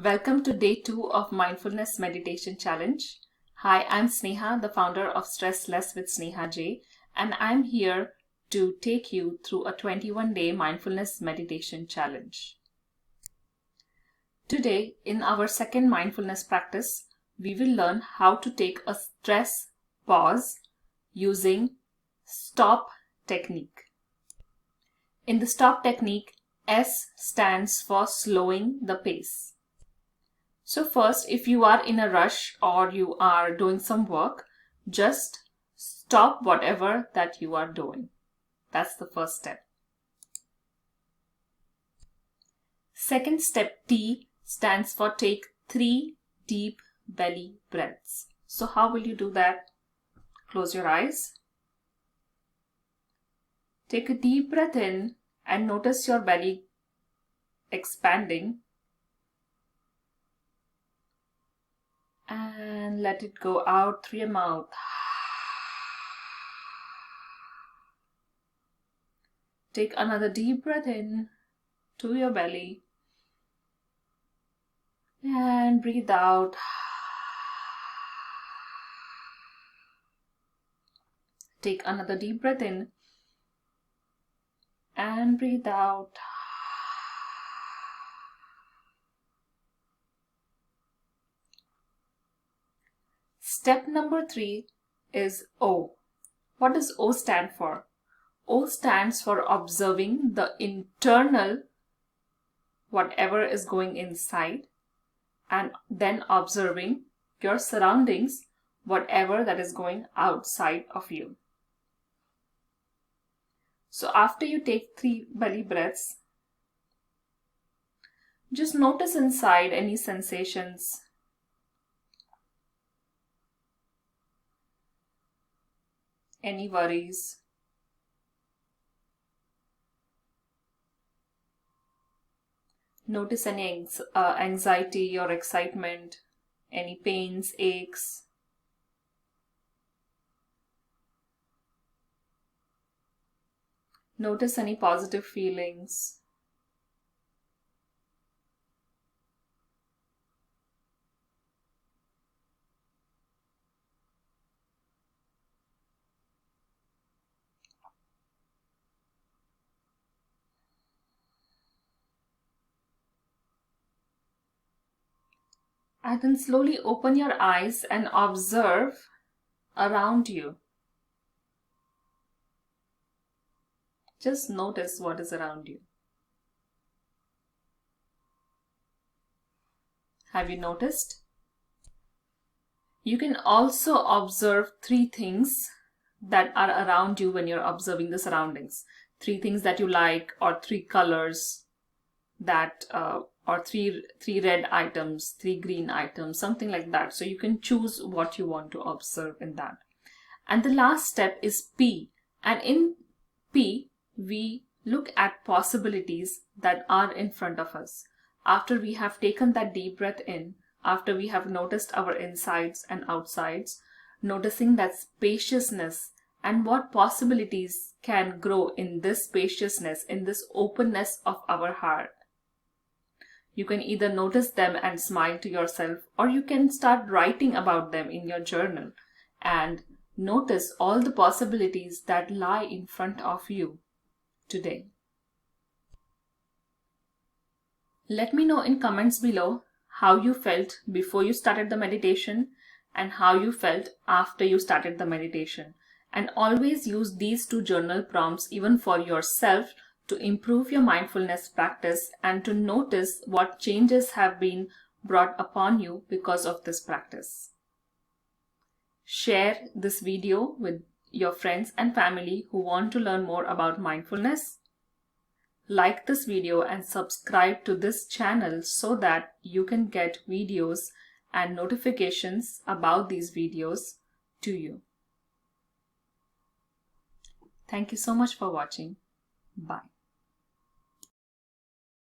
Welcome to day 2 of Mindfulness Meditation Challenge. Hi, I'm Sneha, the founder of Stress Less with Sneha J, and I'm here to take you through a 21-day Mindfulness Meditation Challenge. Today, in our second mindfulness practice, we will learn how to take a stress pause using S.T.O.P technique. In the S.T.O.P technique, S stands for slowing the pace. So first, if you are in a rush or you are doing some work, just stop whatever that you are doing. That's the first step. Second step, T, stands for take 3 deep belly breaths. So how will you do that? Close your eyes. Take a deep breath in and notice your belly expanding. And let it go out through your mouth. Take another deep breath in to your belly. And breathe out. Take another deep breath in. And breathe out. Step number 3 is O. What does O stand for? O stands for observing the internal, whatever is going inside, and then observing your surroundings, whatever that is going outside of you. So after you take 3 belly breaths, just notice inside any sensations. Any worries. Notice any anxiety or excitement, any pains, aches. Notice any positive feelings. And then slowly open your eyes and observe around you. Just notice what is around you. Have you noticed? You can also observe 3 things that are around you when you're observing the surroundings. 3 things that you like, or 3 colors that or 3 red items, 3 green items, something like that. So you can choose what you want to observe in that. And the last step is P. And in P, we look at possibilities that are in front of us. After we have taken that deep breath in, after we have noticed our insides and outsides, noticing that spaciousness and what possibilities can grow in this spaciousness, in this openness of our heart. You can either notice them and smile to yourself, or you can start writing about them in your journal and notice all the possibilities that lie in front of you today. Let me know in comments below how you felt before you started the meditation and how you felt after you started the meditation. And always use these 2 journal prompts even for yourself to improve your mindfulness practice and to notice what changes have been brought upon you because of this practice. Share this video with your friends and family who want to learn more about mindfulness. Like this video and subscribe to this channel so that you can get videos and notifications about these videos to you. Thank you so much for watching. Bye.